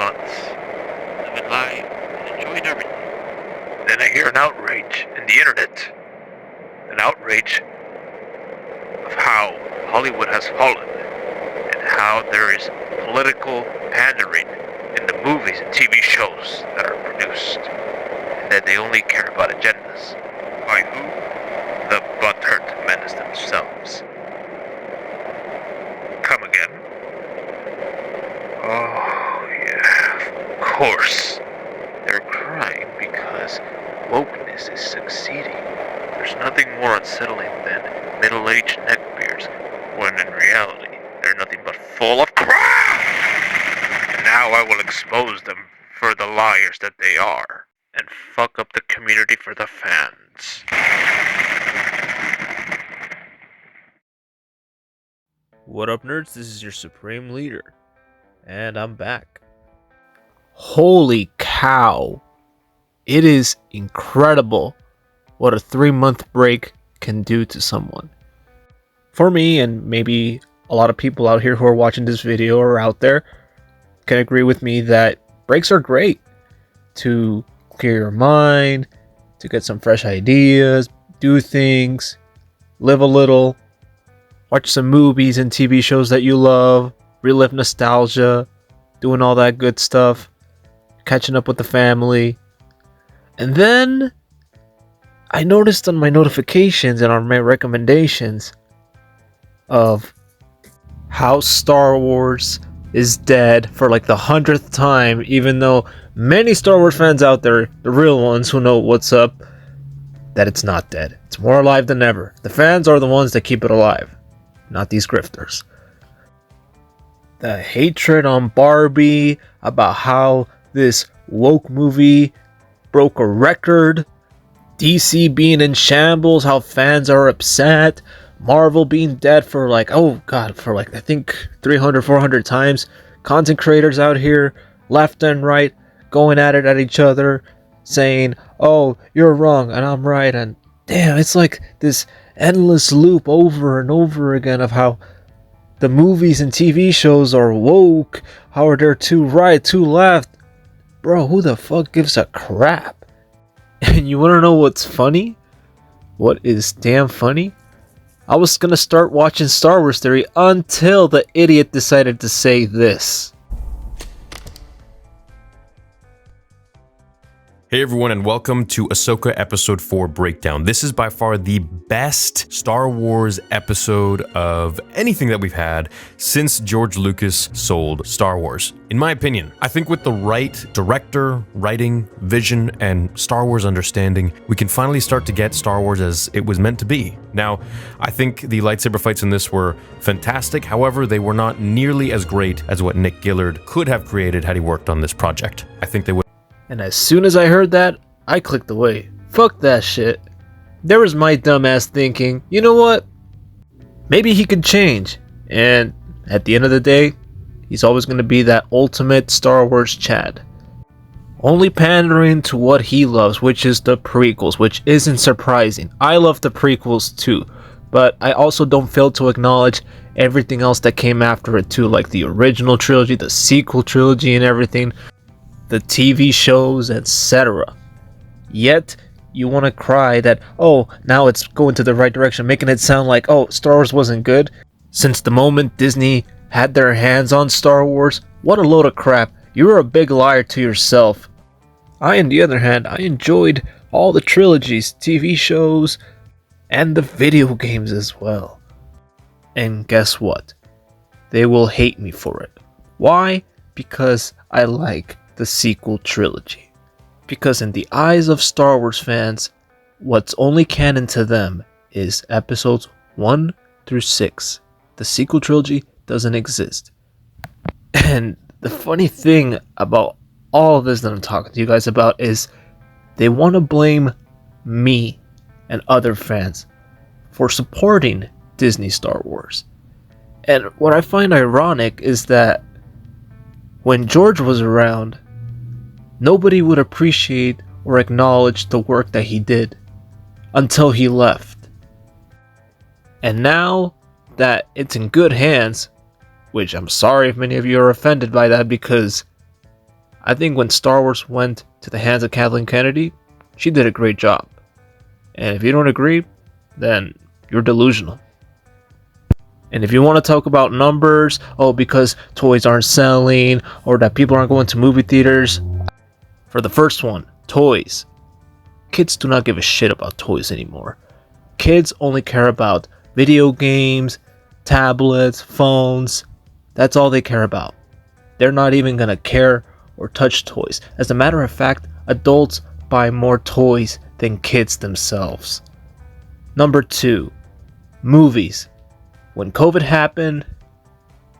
months, living life, and enjoying everything. Then I hear an outrage in the internet. An outrage of how Hollywood has fallen, and how there is political pandering in the movies and TV shows that are produced, and that they only care about agendas. By who? The Butthurt Menace themselves. Come again? Oh, yeah, of course. They're crying because wokeness is succeeding. There's nothing more unsettling than middle-aged neckbeards, when in reality, they're nothing but full of crap! And now I will expose them for the liars that they are, and fuck up the community for the fans. What up, nerds? This is your Supreme Leader, and I'm back. Holy cow! It is incredible what a 3-month break can do to someone. For me, and maybe a lot of people out here who are watching this video or out there, can agree with me that breaks are great to clear your mind, to get some fresh ideas, do things, live a little, watch some movies and TV shows that you love, relive nostalgia, doing all that good stuff, catching up with the family. And then I noticed on my notifications and on my recommendations of how Star Wars is dead for like the 100th time, even though many Star Wars fans out there, the real ones who know what's up, that it's not dead. It's more alive than ever. The fans are the ones that keep it alive, not these grifters. The hatred on Barbie about how this woke movie broke a record, DC being in shambles, how fans are upset, Marvel being dead for like, I think 300, 400 times, content creators out here, left and right, going at it at each other, saying, oh, you're wrong and I'm right, and damn, it's like this endless loop over and over again of how the movies and TV shows are woke, how are there two right, two left. Bro, who the fuck gives a crap? And you wanna know what's funny? What is damn funny? I was gonna start watching Star Wars Theory until the idiot decided to say this. Hey everyone, and welcome to Ahsoka Episode 4 Breakdown. This is by far the best Star Wars episode of anything that we've had since George Lucas sold Star Wars. In my opinion, I think with the right director, writing, vision, and Star Wars understanding, we can finally start to get Star Wars as it was meant to be. Now, I think the lightsaber fights in this were fantastic, however, they were not nearly as great as what Nick Gillard could have created had he worked on this project. I think they would. And as soon as I heard that, I clicked away. Fuck that shit. There was my dumbass thinking, you know what? Maybe he could change. And at the end of the day, he's always going to be that ultimate Star Wars Chad. Only pandering to what he loves, which is the prequels, which isn't surprising. I love the prequels too, but I also don't fail to acknowledge everything else that came after it too, like the original trilogy, the sequel trilogy and everything, the TV shows, etc. Yet, you want to cry that, oh, now it's going to the right direction, making it sound like, oh, Star Wars wasn't good. Since the moment Disney had their hands on Star Wars, what a load of crap. You're a big liar to yourself. I, on the other hand, I enjoyed all the trilogies, TV shows, and the video games as well. And guess what? They will hate me for it. Why? Because I like the sequel trilogy. Because in the eyes of Star Wars fans, what's only canon to them is episodes 1 through 6. The sequel trilogy doesn't exist. And the funny thing about all of this that I'm talking to you guys about is they want to blame me and other fans for supporting Disney Star Wars. And what I find ironic is that when George was around, nobody would appreciate or acknowledge the work that he did until he left. And now that it's in good hands, which I'm sorry if many of you are offended by that, because I think when Star Wars went to the hands of Kathleen Kennedy, she did a great job. And if you don't agree, then you're delusional. And if you want to talk about numbers, because toys aren't selling or that people aren't going to movie theaters, for the first one, toys. Kids do not give a shit about toys anymore. Kids only care about video games, tablets, phones. That's all they care about. They're not even gonna care or touch toys. As a matter of fact, adults buy more toys than kids themselves. Number 2, movies. When COVID happened,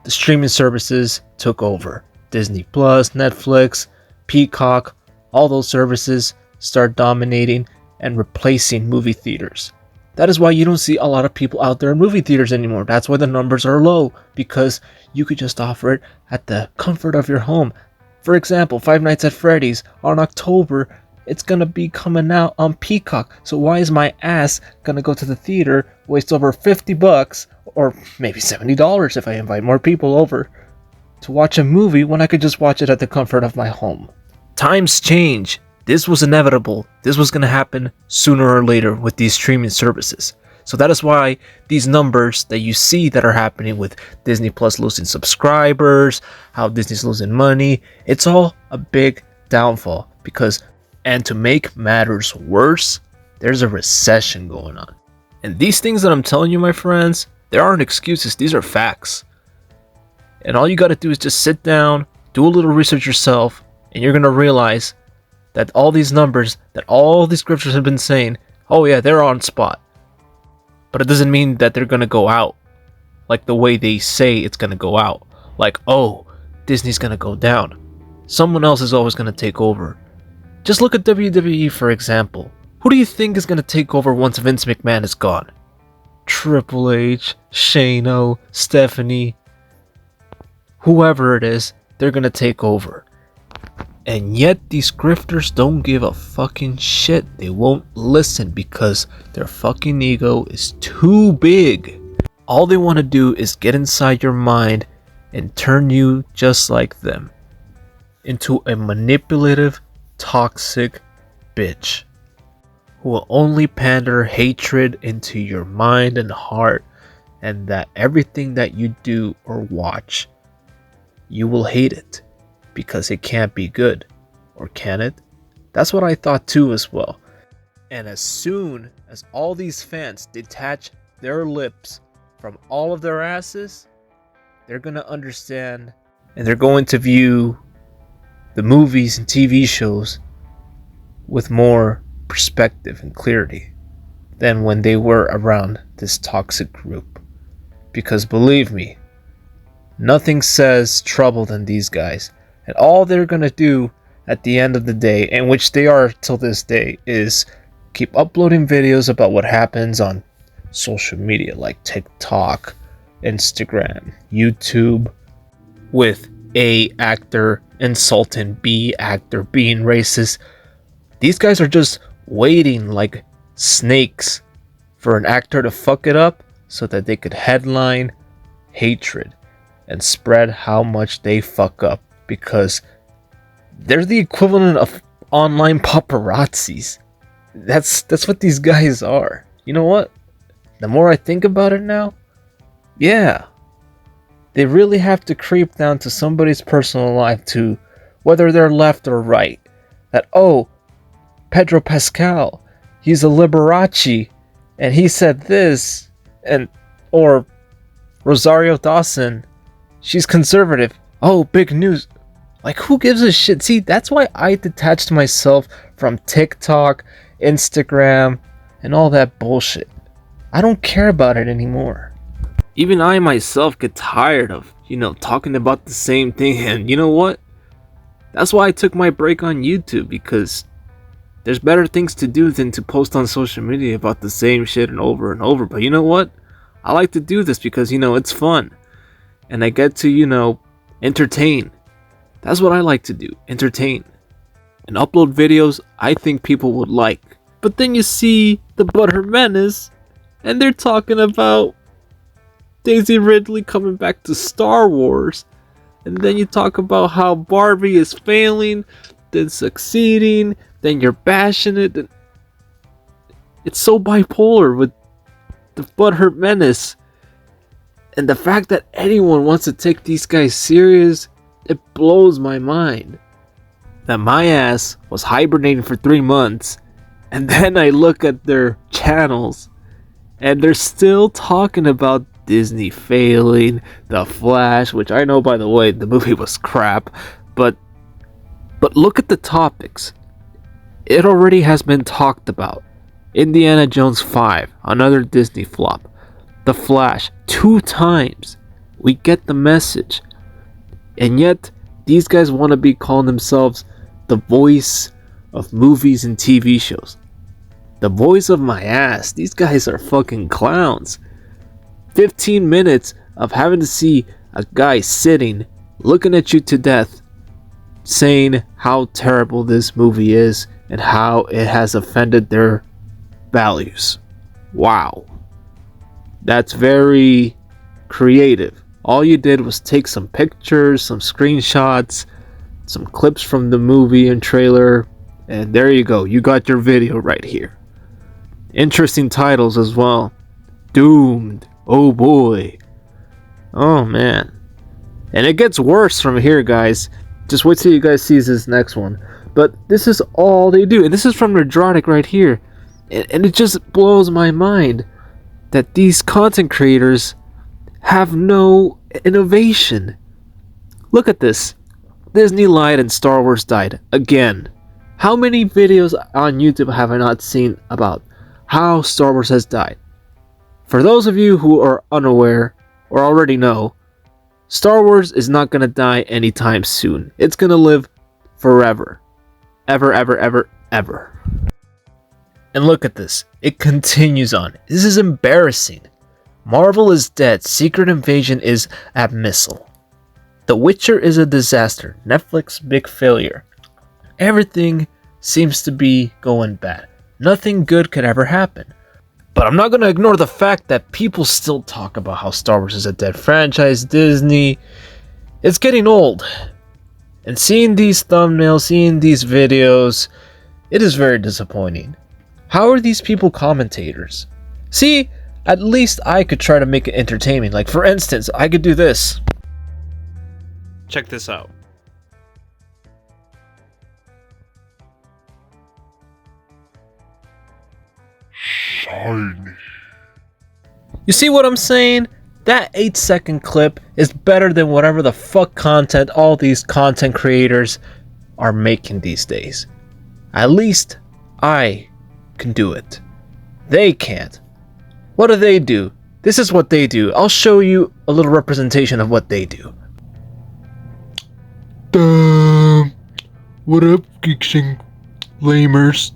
the streaming services took over. Disney Plus, Netflix, Peacock, all those services start dominating and replacing movie theaters. That is why you don't see a lot of people out there in movie theaters anymore. That's why the numbers are low, because you could just offer it at the comfort of your home. For example, Five Nights at Freddy's on October, it's gonna be coming out on Peacock. So why is my ass gonna go to the theater, waste over $50 or maybe $70 if I invite more people over to watch a movie when I could just watch it at the comfort of my home? Times change. This was inevitable. This was gonna happen sooner or later with these streaming services. So that is why these numbers that you see that are happening with Disney Plus losing subscribers, how Disney's losing money, it's all a big downfall. And to make matters worse, there's a recession going on. And these things that I'm telling you, my friends, there aren't excuses, these are facts. And all you gotta do is just sit down, do a little research yourself, and you're gonna realize that all these numbers, that all these grifters have been saying, oh yeah, they're on spot. But it doesn't mean that they're gonna go out like the way they say it's gonna go out. Like, oh, Disney's gonna go down. Someone else is always gonna take over. Just look at WWE, for example. Who do you think is gonna take over once Vince McMahon is gone? Triple H, Shane, Stephanie, whoever it is, they're gonna take over. And yet these grifters don't give a fucking shit. They won't listen because their fucking ego is too big. All they want to do is get inside your mind and turn you just like them into a manipulative, toxic bitch who will only pander hatred into your mind and heart, and that everything that you do or watch, you will hate it. Because it can't be good. Or can it? That's what I thought too as well. And as soon as all these fans detach their lips from all of their asses, they're gonna understand and they're going to view the movies and TV shows with more perspective and clarity than when they were around this toxic group. Because believe me, nothing says trouble than these guys. And all they're gonna do at the end of the day, and which they are till this day, is keep uploading videos about what happens on social media like TikTok, Instagram, YouTube, with A actor insulting B actor, being racist. These guys are just waiting like snakes for an actor to fuck it up so that they could headline hatred and spread how much they fuck up. Because they're the equivalent of online paparazzis. That's what these guys are. You know what? The more I think about it now, yeah, they really have to creep down to somebody's personal life, to whether they're left or right. That, oh, Pedro Pascal, he's a Liberace, and he said this, and or Rosario Dawson, she's conservative. Oh, big news. Like, who gives a shit? See, that's why I detached myself from TikTok, Instagram, and all that bullshit. I don't care about it anymore. Even I myself get tired of, talking about the same thing. And you know what? That's why I took my break on YouTube, because there's better things to do than to post on social media about the same shit and over and over. But you know what? I like to do this because, it's fun. And I get to, entertain. That's what I like to do, entertain. And upload videos I think people would like. But then you see the Butthurt Menace, and they're talking about Daisy Ridley coming back to Star Wars. And then you talk about how Barbie is failing, then succeeding, then you're bashing it. It's so bipolar with the Butthurt Menace. And the fact that anyone wants to take these guys serious, it blows my mind. That my ass was hibernating for 3 months, and then I look at their channels, and they're still talking about Disney failing, The Flash, which I know, by the way, the movie was crap, but look at the topics. It already has been talked about. Indiana Jones 5, another Disney flop. The Flash, 2 times. We get the message. And yet, these guys want to be calling themselves the voice of movies and TV shows. The voice of my ass. These guys are fucking clowns. 15 minutes of having to see a guy sitting, looking at you to death, saying how terrible this movie is and how it has offended their values. Wow. That's very creative. All you did was take some pictures, some screenshots, some clips from the movie and trailer, and there you go. You got your video right here. Interesting titles as well. Doomed. Oh boy. Oh man. And it gets worse from here, guys. Just wait till you guys see this next one. But this is all they do. And this is from Nerdrotic right here. And it just blows my mind that these content creators have no innovation. Look at this. Disney lied and Star Wars died. Again. How many videos on YouTube have I not seen about how Star Wars has died? For those of you who are unaware or already know, Star Wars is not going to die anytime soon. It's going to live forever. Ever, ever, ever, ever. And look at this. It continues on. This is embarrassing. Marvel is dead. Secret Invasion is abmissal. The Witcher is a disaster. Netflix big failure. Everything seems to be going bad. Nothing good could ever happen. But I'm not going to ignore the fact that people still talk about how Star Wars is a dead franchise, Disney. It's getting old. And seeing these thumbnails, seeing these videos, it is very disappointing. How are these people commentators? See, at least I could try to make it entertaining. Like, for instance, I could do this. Check this out. Shiny. You see what I'm saying? That 8-second clip is better than whatever the fuck content all these content creators are making these days. At least I can do it. They can't. What do? This is what they do. I'll show you a little representation of what they do. What up, Geeks+Gamers?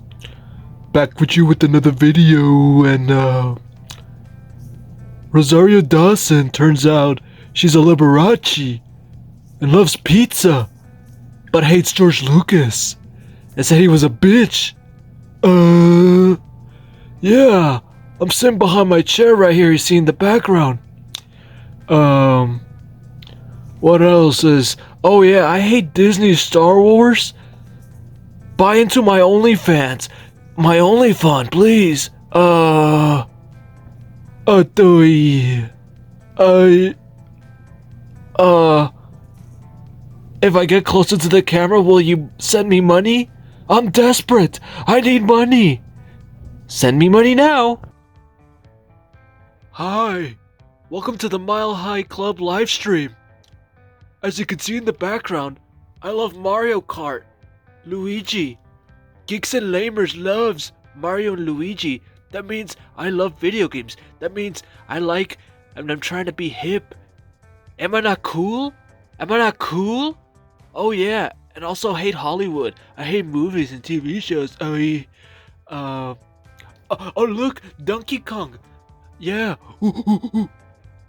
Back with you with another video, and Rosario Dawson, turns out she's a Liberace and loves pizza, but hates George Lucas and said he was a bitch. Yeah, I'm sitting behind my chair right here, you see in the background. What else is... Oh yeah, I hate Disney Star Wars. Buy into my OnlyFans. My OnlyFans, please. If I get closer to the camera, will you send me money? I'm desperate. I need money. Send me money now. Hi. Welcome to the Mile High Club livestream. As you can see in the background, I love Mario Kart, Luigi. Geeks+Gamers loves Mario and Luigi. That means I love video games. That means I like, and I'm trying to be hip. Am I not cool? Am I not cool? Oh yeah, and also hate Hollywood. I hate movies and TV shows. Oh look, Donkey Kong. Yeah.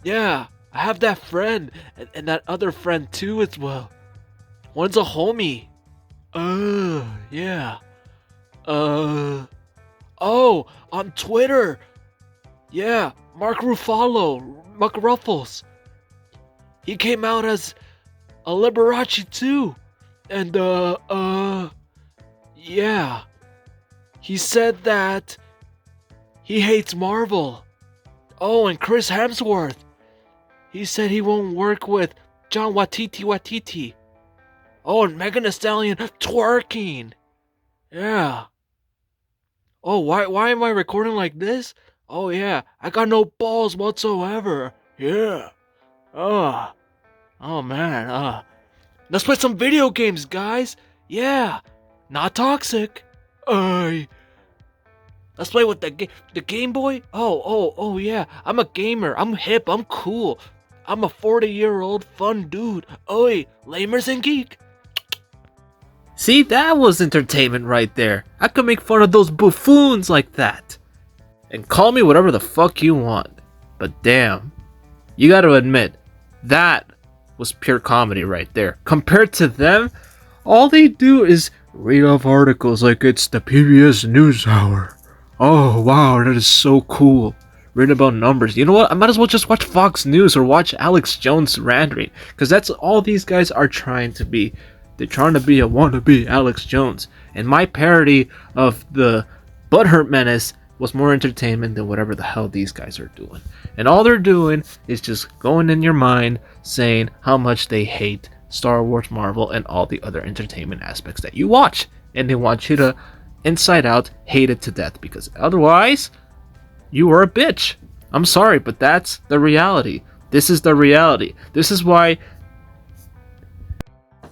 Yeah, I have that friend, and that other friend too as well. One's a homie. Yeah. Oh, on Twitter. Yeah, Mark Ruffalo, Ruffles. He came out as a Liberace too. And, yeah. He said that he hates Marvel. Oh, and Chris Hemsworth. He said he won't work with John Watiti. Oh, and Megan Thee Stallion twerking. Yeah. Oh, why am I recording like this? Oh yeah, I got no balls whatsoever. Yeah. Oh man. Let's play some video games, guys. Yeah. Not toxic. Let's play with the Game Boy. Oh yeah. I'm a gamer. I'm hip. I'm cool. I'm a 40-year-old fun dude. Oi, lamers and geek. See, that was entertainment right there. I could make fun of those buffoons like that. And call me whatever the fuck you want. But damn, you gotta admit, that was pure comedy right there. Compared to them, all they do is read off articles like it's the PBS NewsHour. Oh wow, that is so cool. Read about numbers. You know what? I might as well just watch Fox News or watch Alex Jones ranting. Because that's all these guys are trying to be. They're trying to be a wannabe Alex Jones. And my parody of the Butthurt Menace was more entertainment than whatever the hell these guys are doing. And all they're doing is just going in your mind saying how much they hate Star Wars, Marvel, and all the other entertainment aspects that you watch. And they want you to, inside out, hate it to death. Because otherwise, you are a bitch. I'm sorry, but that's the reality. This is the reality. This is why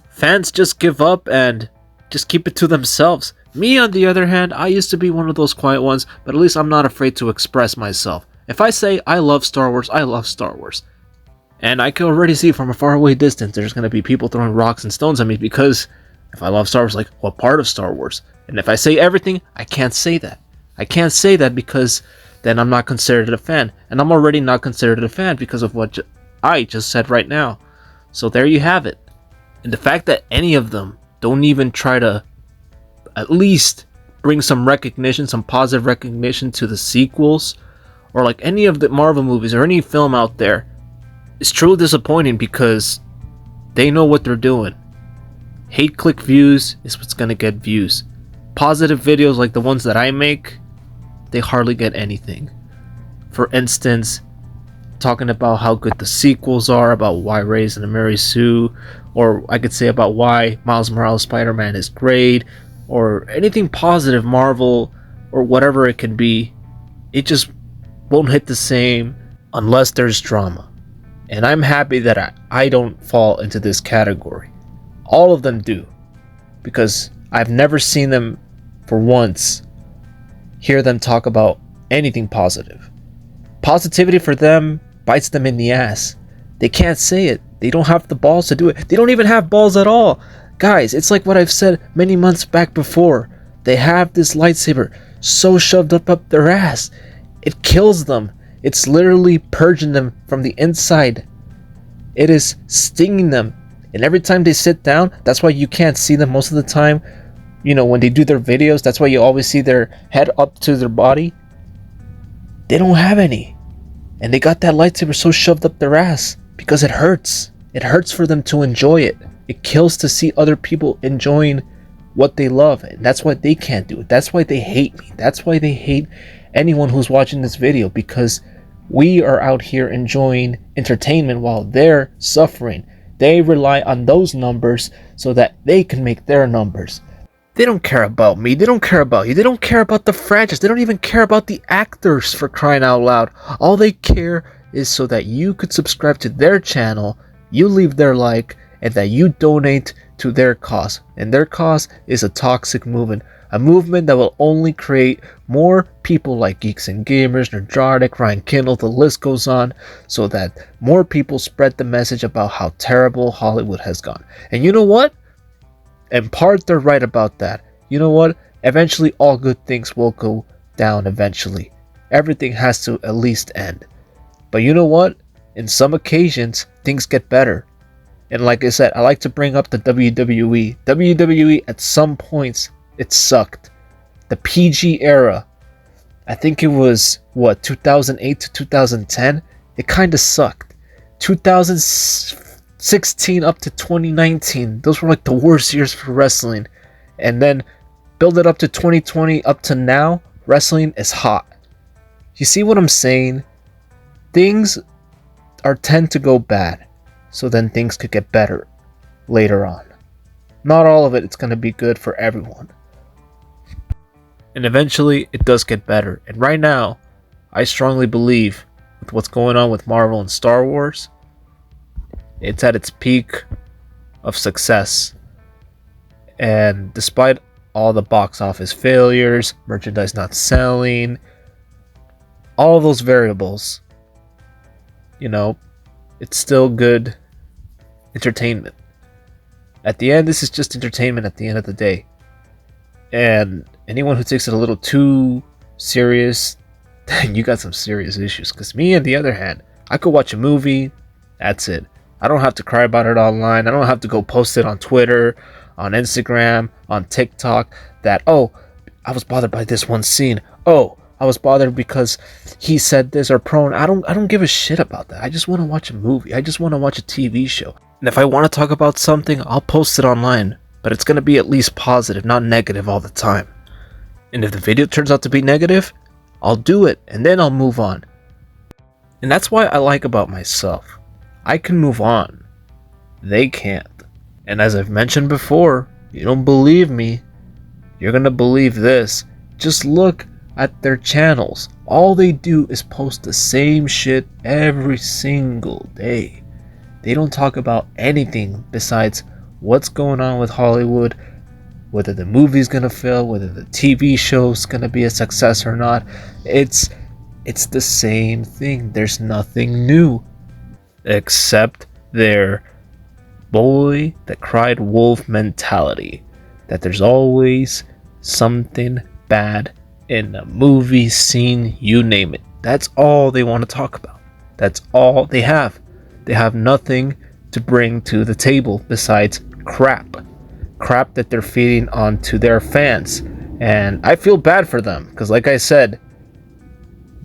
fans just give up and just keep it to themselves. Me, on the other hand, I used to be one of those quiet ones, but at least I'm not afraid to express myself. If I say I love Star Wars, I love Star Wars. And I can already see from a faraway distance there's going to be people throwing rocks and stones at me because if I love Star Wars, like, what part of Star Wars? And if I say everything, I can't say that. I can't say that because then I'm not considered a fan. And I'm already not considered a fan because of what I just said right now. So there you have it. And the fact that any of them don't even try to at least bring some recognition, some positive recognition to the sequels, or like any of the Marvel movies or any film out there, is truly disappointing because they know what they're doing. Hate click views is what's gonna get views. Positive videos like the ones that I make, they hardly get anything. For instance, talking about how good the sequels are, about why Rey's and Mary Sue, or I could say about why Miles Morales Spider-Man is great, or anything positive Marvel, or whatever it can be, it just won't hit the same unless there's drama. And I'm happy that I don't fall into this category. All of them do. Because I've never seen them, for once, hear them talk about anything positive. Positivity for them bites them in the ass. They can't say it. They don't have the balls to do it. They don't even have balls at all. Guys, it's like what I've said many months back before. They have this lightsaber so shoved up their ass. It kills them. It's literally purging them from the inside. It is stinging them. And every time they sit down, that's why you can't see them most of the time. You know, when they do their videos, that's why you always see their head up to their body. They don't have any. And they got that lightsaber so shoved up their ass because it hurts. It hurts for them to enjoy it. It kills to see other people enjoying what they love. And that's why they can't do it. That's why they hate me. That's why they hate anyone who's watching this video, because we are out here enjoying entertainment while they're suffering. They rely on those numbers so that they can make their numbers. They don't care about me. They don't care about you. They don't care about the franchise. They don't even care about the actors, for crying out loud. All they care is so that you could subscribe to their channel, you leave their like, and that you donate to their cause. And their cause is a toxic movement. A movement that will only create more people like Geeks+Gamers, Nerdrotic, Ryan Kinel, the list goes on, so that more people spread the message about how terrible Hollywood has gone. And you know what? In part, they're right about that. You know what? Eventually, all good things will go down eventually. Everything has to at least end. But you know what? In some occasions, things get better. And like I said, I like to bring up the WWE. WWE, at some points, it sucked. The PG era, I think it was, 2008 to 2010? It kind of sucked. 2000 2016 up to 2019, those were like the worst years for wrestling. And then build it up to 2020 up to now, wrestling is hot. You see what I'm saying? Things tend to go bad, so then things could get better later on. Not all of it's going to be good for everyone. And eventually it does get better. And right now, I strongly believe with what's going on with Marvel and Star Wars, it's at its peak of success. And despite all the box office failures, merchandise not selling, all those variables, it's still good entertainment. At the end, this is just entertainment at the end of the day. And anyone who takes it a little too serious, then you got some serious issues. Because me, on the other hand, I could watch a movie, that's it. I don't have to cry about it online. I don't have to go post it on Twitter, on Instagram, on TikTok, that, oh, I was bothered by this one scene. Oh, I was bothered because he said this or prone. I don't give a shit about that. I just want to watch a movie. I just want to watch a TV show. And if I want to talk about something, I'll post it online. But it's going to be at least positive, not negative all the time. And if the video turns out to be negative, I'll do it and then I'll move on. And that's why I like about myself. I can move on. They can't. And as I've mentioned before, you don't believe me, you're going to believe this. Just look at their channels. All they do is post the same shit every single day. They don't talk about anything besides what's going on with Hollywood, whether the movie's gonna fail, whether the TV show's gonna be a success or not. It's the same thing. There's nothing new except their boy that cried wolf mentality, that there's always something bad in a movie, scene, you name it. That's all they want to talk about. That's all they have. They have nothing to bring to the table besides crap that they're feeding onto their fans. And I feel bad for them, because like I said,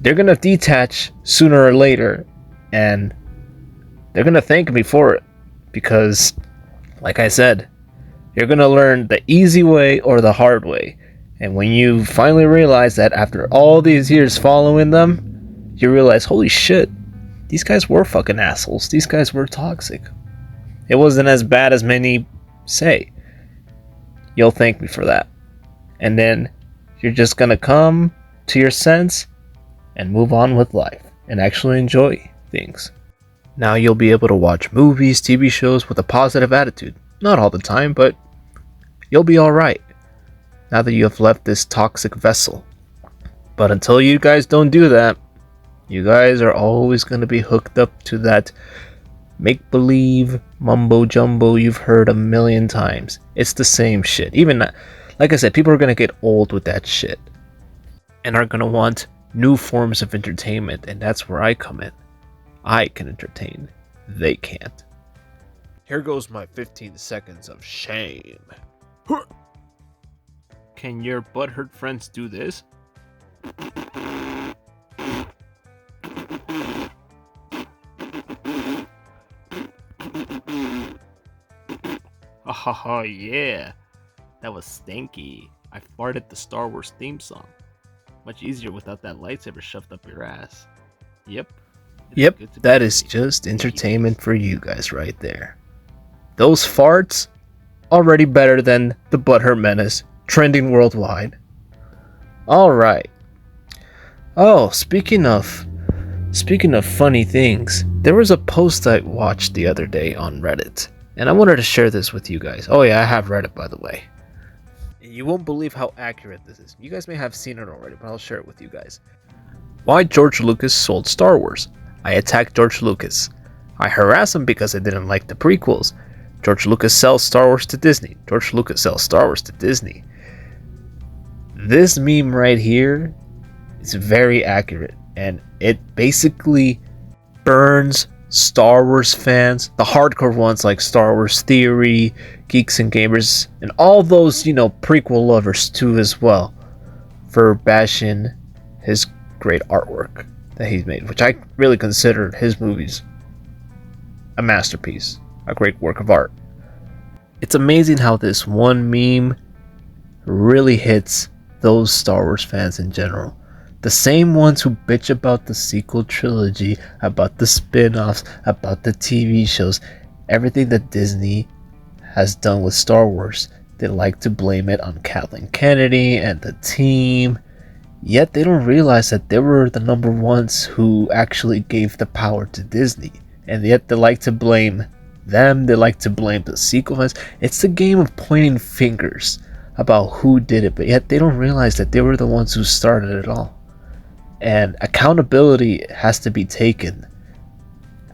they're gonna detach sooner or later, and they're gonna thank me for it, because like I said, you're gonna learn the easy way or the hard way. And when you finally realize that after all these years following them, you realize, holy shit, these guys were fucking assholes. These guys were toxic. It wasn't as bad as many say. You'll thank me for that. And then you're just gonna come to your sense and move on with life and actually enjoy things. Now you'll be able to watch movies, TV shows with a positive attitude. Not all the time, but you'll be alright now that you have left this toxic vessel. But until you guys don't do that, you guys are always going to be hooked up to that make-believe mumbo-jumbo you've heard a million times. It's the same shit. Even, like I said, people are going to get old with that shit and are going to want new forms of entertainment, and that's where I come in. I can entertain. They can't. Here goes my 15 seconds of shame. Can your butthurt friends do this? Oh yeah, that was stanky. I farted the Star Wars theme song. Much easier without that lightsaber shoved up your ass. Yep, that is just entertainment for you guys right there. Those farts, already better than the Butthurt Menace, trending worldwide. Alright. Oh, speaking of funny things, there was a post I watched the other day on Reddit, and I wanted to share this with you guys. Oh yeah, I have Reddit, by the way. You won't believe how accurate this is. You guys may have seen it already, but I'll share it with you guys. Why George Lucas sold Star Wars. I attacked George Lucas. I harass him because I didn't like the prequels. George Lucas sells Star Wars to Disney. George Lucas sells Star Wars to Disney. This meme right here is very accurate, and it basically burns Star Wars fans, the hardcore ones like Star Wars Theory, Geeks and Gamers, and all those, prequel lovers too as well, for bashing his great artwork that he's made, which I really consider his movies a masterpiece. a great work of art. It's amazing how this one meme really hits those Star Wars fans in general. The same ones who bitch about the sequel trilogy, about the spin-offs, about the TV shows, everything that Disney has done with Star Wars. They like to blame it on Kathleen Kennedy and the team, yet they don't realize that they were the number ones who actually gave the power to Disney. And yet they like to blame them, they like to blame the sequel fans. It's the game of pointing fingers about who did it, but yet they don't realize that they were the ones who started it all. And accountability has to be taken.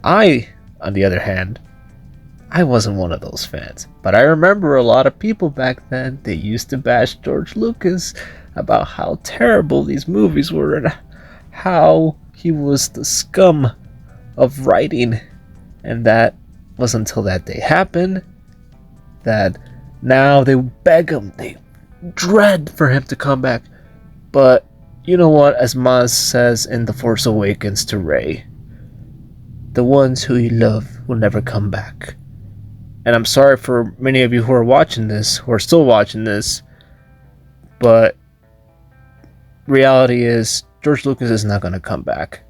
I, on the other hand, I wasn't one of those fans, but I remember a lot of people back then, they used to bash George Lucas about how terrible these movies were and how he was the scum of writing. And that was until that day happened, that now they beg him, they dread for him to come back. But you know what, as Maz says in The Force Awakens to Rey, the ones who you love will never come back. And I'm sorry for many of you who are watching this, who are still watching this, but reality is George Lucas is not going to come back.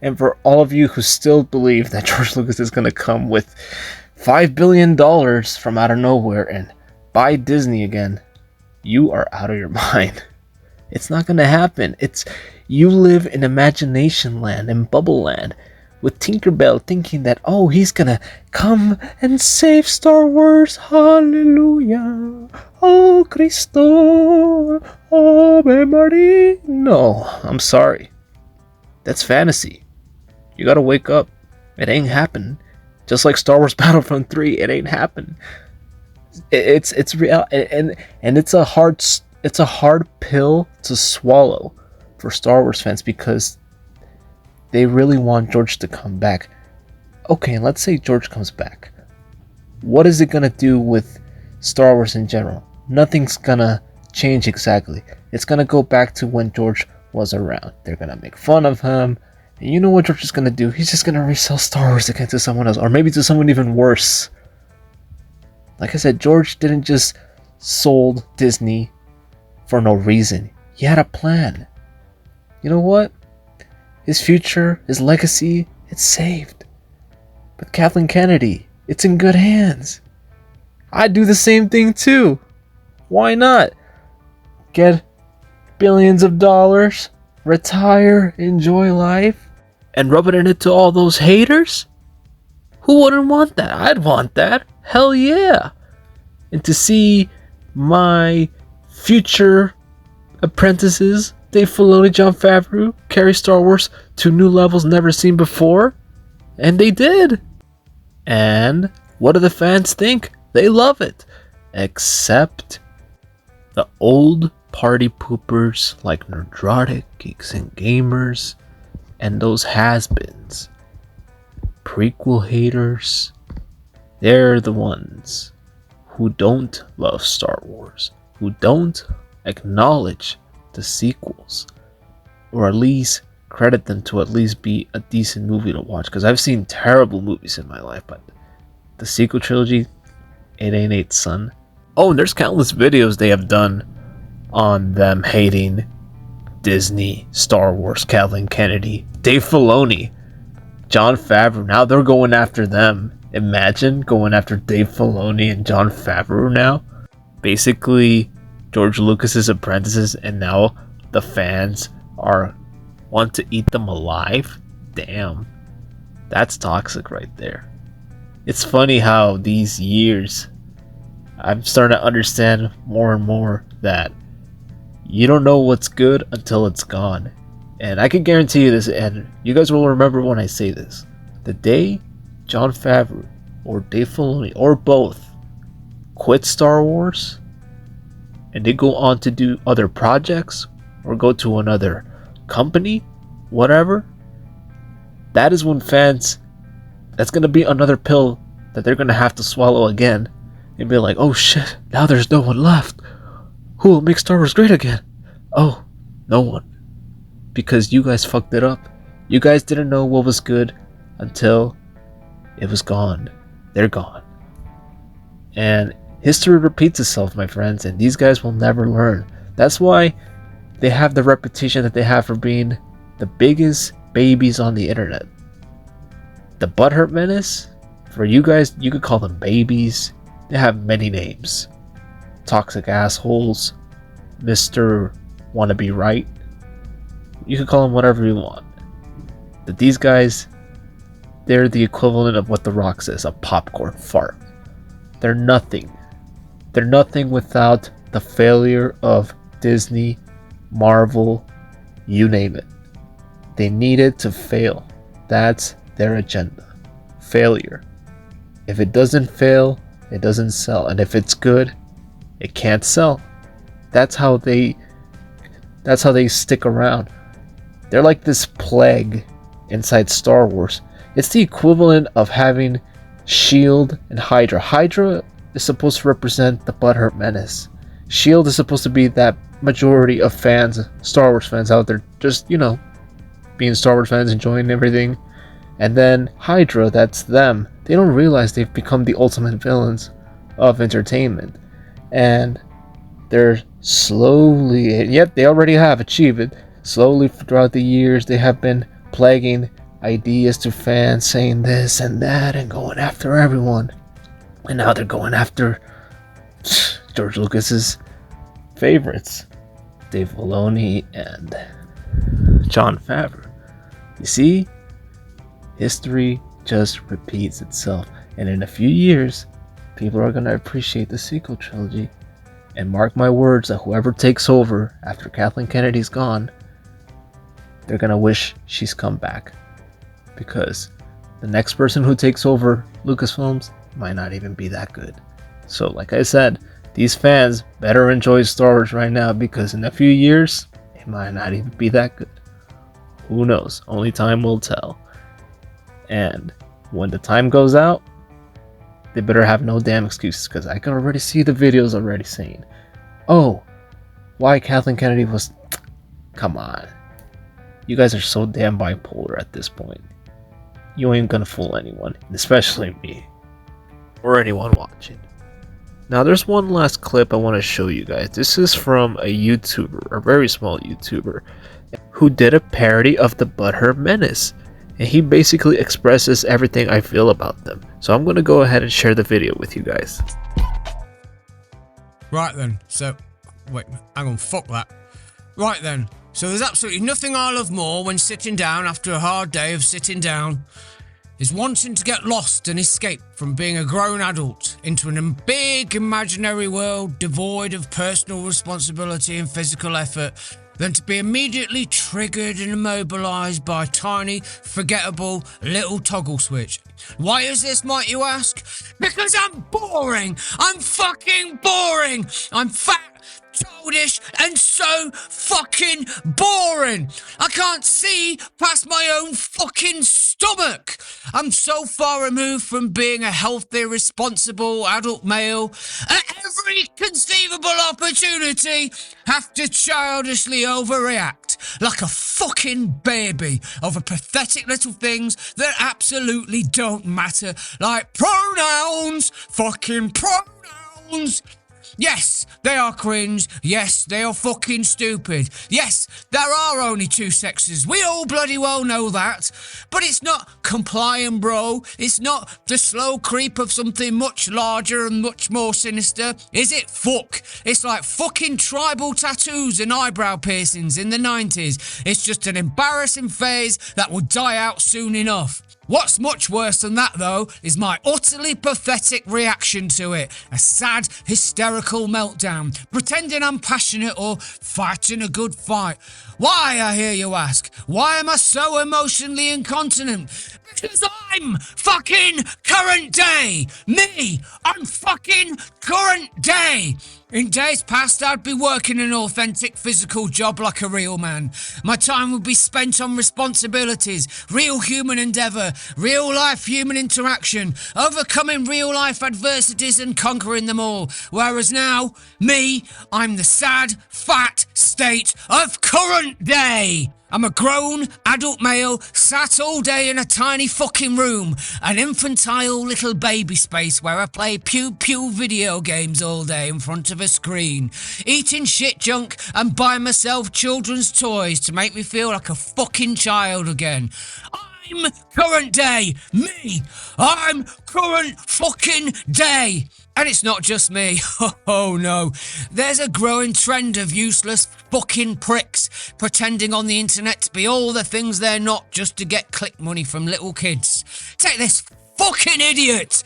And for all of you who still believe that George Lucas is going to come with $5 billion from out of nowhere and buy Disney again, you are out of your mind. It's not going to happen. You live in imagination land, in bubble land, with Tinkerbell thinking that, oh, he's gonna come and save Star Wars, hallelujah, oh Cristo, Ave Maria. No, I'm sorry. That's fantasy. You gotta wake up. It ain't happening. Just like Star Wars Battlefront 3, it ain't happening. It's real, and it's a hard pill to swallow for Star Wars fans because they really want George to come back. Okay, let's say George comes back. What is it gonna do with Star Wars in general? Nothing's gonna change exactly. It's gonna go back to when George was around. They're gonna make fun of him. And you know what George is gonna do? He's just gonna resell Star Wars again to someone else. Or maybe to someone even worse. Like I said, George didn't just sold Disney for no reason. He had a plan. You know what? His future, his legacy, it's saved. But Kathleen Kennedy, it's in good hands. I'd do the same thing too. Why not? Get billions of dollars, retire, enjoy life, and rub it in it to all those haters? Who wouldn't want that? I'd want that. Hell yeah. And to see my future apprentices, Dave Filoni, Jon Favreau, carry Star Wars to new levels never seen before. And they did. And what do the fans think? They love it. Except the old party poopers like Nerdrotic, Geeks+Gamers, and those has-beens. Prequel haters. They're the ones who don't love Star Wars, who don't acknowledge the sequels, or at least credit them to at least be a decent movie to watch, because I've seen terrible movies in my life, but the sequel trilogy, it ain't it, son. Oh, and there's countless videos they have done on them hating Disney, Star Wars, Kathleen Kennedy, Dave Filoni, Jon Favreau. Now they're going after them. Imagine going after Dave Filoni and Jon Favreau now. Basically George Lucas's apprentices, and now the fans want to eat them alive. Damn, that's toxic right there. It's funny how these years I'm starting to understand more and more that you don't know what's good until it's gone. And I can guarantee you this, and you guys will remember when I say this. The day Jon Favreau or Dave Filoni or both quit Star Wars and they go on to do other projects or go to another company, whatever, that is when fans, that's going to be another pill that they're going to have to swallow again and be like, oh shit, now there's no one left. Who will make Star Wars great again? Oh, no one. Because you guys fucked it up. You guys didn't know what was good until it was gone. they're gone. And history repeats itself, my friends, and these guys will never learn. That's why they have the reputation that they have for being the biggest babies on the internet. The Butthurt Menace, for you guys, you could call them babies. They have many names. Toxic assholes, Mr. Wanna Be Right. You could call them whatever you want. But these guys, they're the equivalent of what The Rock says, a popcorn fart. They're nothing. They're nothing without the failure of Disney, Marvel, you name it. They needed to fail. That's their agenda. Failure. If it doesn't fail, it doesn't sell. And if it's good, it can't sell. That's how they stick around. They're like this plague inside Star Wars. It's the equivalent of having Shield and Hydra. Hydra is supposed to represent the Butthurt Menace. Shield is supposed to be that majority of fans, Star Wars fans out there, just, being Star Wars fans, enjoying everything. And then Hydra, that's them. They don't realize they've become the ultimate villains of entertainment. And they're slowly, and yet they already have achieved it, slowly throughout the years, they have been plaguing ideas to fans, saying this and that, and going after everyone. And now they're going after George Lucas's favorites, Dave Filoni and Jon Favreau. You see, history just repeats itself, and in a few years, people are going to appreciate the sequel trilogy. And mark my words that whoever takes over after Kathleen Kennedy's gone, they're going to wish she's come back. Because the next person who takes over Lucasfilms might not even be that good. So like I said, these fans better enjoy Star Wars right now, because in a few years, it might not even be that good. Who knows? Only time will tell. And when the time goes out, they better have no damn excuses, because I can already see the videos already saying, oh, why Kathleen Kennedy was... Come on. You guys are so damn bipolar at this point. You ain't gonna fool anyone, especially me. Or anyone watching. Now there's one last clip I want to show you guys. This is from a YouTuber, a very small YouTuber, who did a parody of the Butthurt Menace. And he basically expresses everything I feel about them. So I'm going to go ahead and share the video with you guys. Right then, so... Wait, hang on, fuck that. Right then, so there's absolutely nothing I love more when sitting down after a hard day of sitting down is wanting to get lost and escape from being a grown adult into a big imaginary world devoid of personal responsibility and physical effort, than to be immediately triggered and immobilized by a tiny, forgettable little toggle switch. Why is this, might you ask? Because I'm boring! I'm fucking boring! I'm fat, childish, and so fucking boring! I can't see past my own fucking stomach! I'm so far removed from being a healthy, responsible adult male, at every conceivable opportunity, have to childishly overreact like a fucking baby over pathetic little things that absolutely don't matter, like pronouns! Fucking pronouns! Yes, they are cringe. Yes, they are fucking stupid. Yes, there are only two sexes. We all bloody well know that. But it's not complying, bro. It's not the slow creep of something much larger and much more sinister. Is it? Fuck. It's like fucking tribal tattoos and eyebrow piercings in the 90s. It's just an embarrassing phase that will die out soon enough. What's much worse than that, though, is my utterly pathetic reaction to it. A sad, hysterical meltdown, pretending I'm passionate or fighting a good fight. Why, I hear you ask? Why am I so emotionally incontinent? Because I'm fucking current day. Me, I'm fucking current day. In days past, I'd be working an authentic physical job like a real man. My time would be spent on responsibilities, real human endeavour, real life human interaction, overcoming real life adversities and conquering them all. Whereas now, me, I'm the sad, fat state of current current day. I'm a grown, adult male, sat all day in a tiny fucking room, an infantile little baby space where I play pew-pew video games all day in front of a screen, eating shit junk and buy myself children's toys to make me feel like a fucking child again. I'm current day. Me. I'm current fucking day. And it's not just me. Oh no. There's a growing trend of useless fucking pricks pretending on the internet to be all the things they're not just to get click money from little kids. Take this fucking idiot.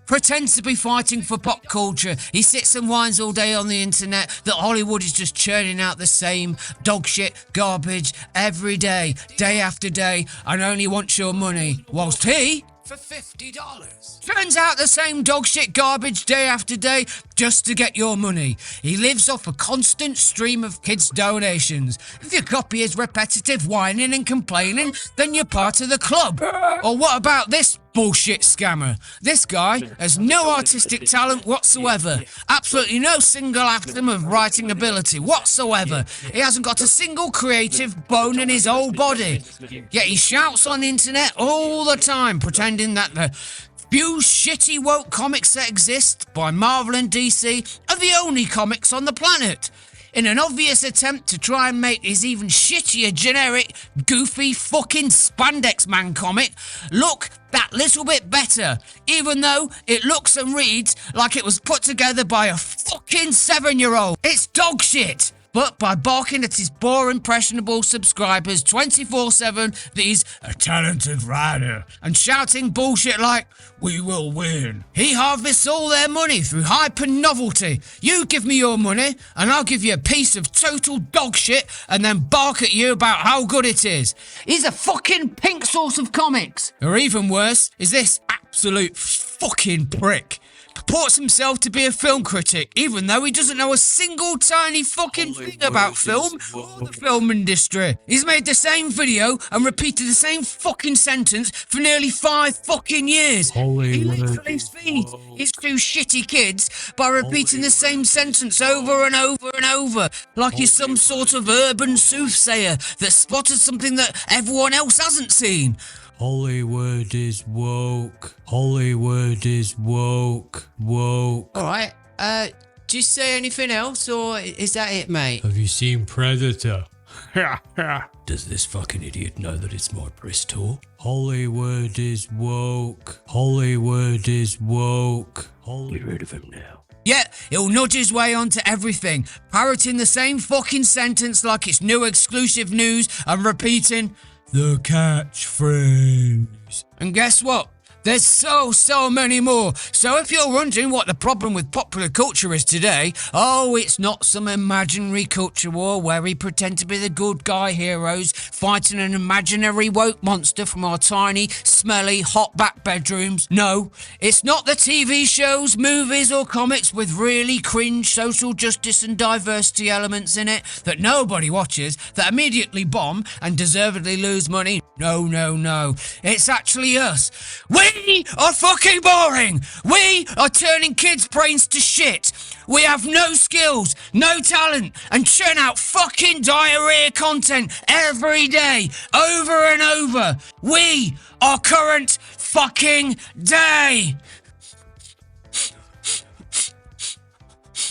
Pretends to be fighting for pop culture. He sits and whines all day on the internet that Hollywood is just churning out the same dog shit garbage every day, day after day, and only wants your money. Whilst he, for $50, turns out the same dog shit garbage day after day just to get your money. He lives off a constant stream of kids' donations. If your copy is repetitive whining and complaining, then you're part of the club. Or what about this bullshit scammer? This guy has no artistic talent whatsoever. Absolutely no single atom of writing ability whatsoever. He hasn't got a single creative bone in his whole body. Yet he shouts on the internet all the time, pretending that the few shitty woke comics that exist by Marvel and DC are the only comics on the planet. In an obvious attempt to try and make his even shittier generic, goofy fucking Spandex Man comic look that little bit better, even though it looks and reads like it was put together by a fucking 7-year-old. It's dog shit. But by barking at his poor, impressionable subscribers 24/7 that he's a talented writer and shouting bullshit like, "We will win," he harvests all their money through hype and novelty. You give me your money and I'll give you a piece of total dog shit and then bark at you about how good it is. He's a fucking pink source of comics. Or even worse is this absolute fucking prick. Purports himself to be a film critic, even though he doesn't know a single tiny fucking thing about film or the film industry. He's made the same video and repeated the same fucking sentence for nearly 5 fucking years. He literally feeds his 2 shitty kids by repeating the same sentence over and over and over, like he's some sort of urban soothsayer that spotted something that everyone else hasn't seen. Hollywood is woke. Hollywood is woke. Woke. Alright, do you say anything else, or is that it, mate? Have you seen Predator? Does this fucking idiot know that it's my Bristol? Hollywood is woke. Hollywood is woke. Get rid of him now. Yet, he'll nudge his way onto everything, parroting the same fucking sentence like it's new exclusive news and repeating the catchphrase. And guess what? There's so many more. So if you're wondering what the problem with popular culture is today, oh, it's not some imaginary culture war where we pretend to be the good guy heroes fighting an imaginary woke monster from our tiny, smelly, hot back bedrooms. No, it's not the TV shows, movies or comics with really cringe social justice and diversity elements in it that nobody watches, that immediately bomb and deservedly lose money. No. It's actually us. We are fucking boring. We are turning kids' brains to shit. We have no skills, no talent, and churn out fucking diarrhea content every day, over and over. We are current fucking day.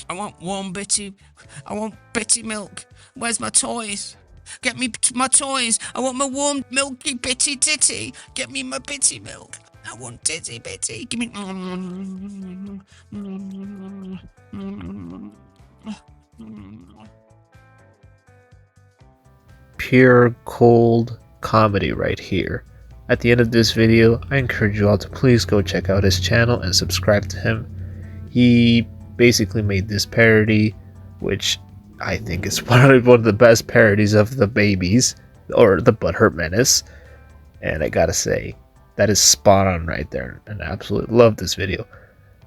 I want warm bitty. I want bitty milk. Where's my toys? Get me my toys. I want my warm, milky, bitty titty. Get me my bitty milk. I want titty bitty. Give me. Pure cold comedy right here. At the end of this video, I encourage you all to please go check out his channel and subscribe to him. He basically made this parody, which I think is one of the best parodies of the babies, or the Butthurt Menace. And I gotta say, that is spot on right there, and I absolutely love this video.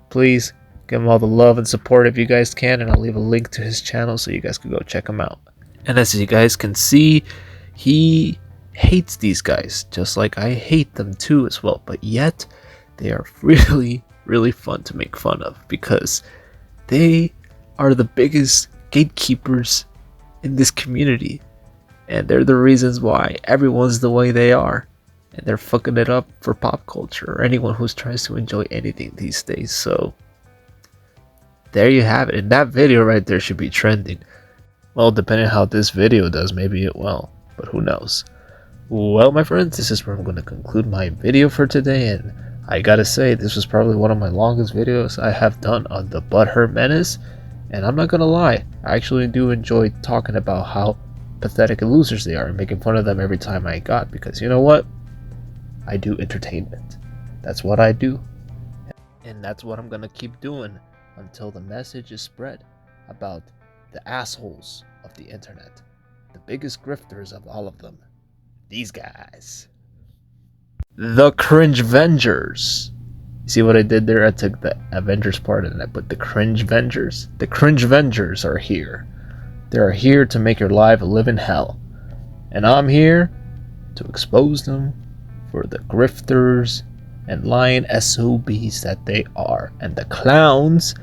Please give him all the love and support if you guys can, and I'll leave a link to his channel so you guys can go check him out. And as you guys can see, he hates these guys, just like I hate them too as well, but yet they are really fun to make fun of, because they are the biggest gatekeepers in this community. And they're the reasons why everyone's the way they are. And they're fucking it up for pop culture or anyone who tries to enjoy anything these days. So there you have it. And that video right there should be trending. Well, depending on how this video does, maybe it will. But who knows? Well, my friends, this is where I'm going to conclude my video for today. And I gotta say, this was probably one of my longest videos I have done on the Butthurt Menace. And I'm not gonna lie, I actually do enjoy talking about how pathetic and losers they are and making fun of them every time I got. Because you know what? I do entertainment. That's what I do. And that's what I'm gonna keep doing until the message is spread about the assholes of the internet. The biggest grifters of all of them. These guys. The cringevengers. You see what I did there? I took the Avengers part and I put the cringevengers. The cringevengers are here. They are here to make your life a living hell. And I'm here to expose them for the grifters and lying SOBs that they are. And the clowns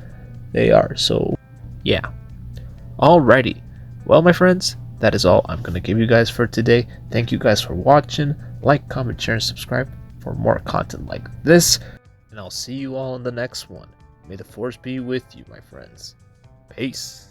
they are. So, yeah. Alrighty. Well, my friends, that is all I'm going to give you guys for today. Thank you guys for watching. Like, comment, share, and subscribe for more content like this. And I'll see you all in the next one. May the force be with you, my friends. Peace.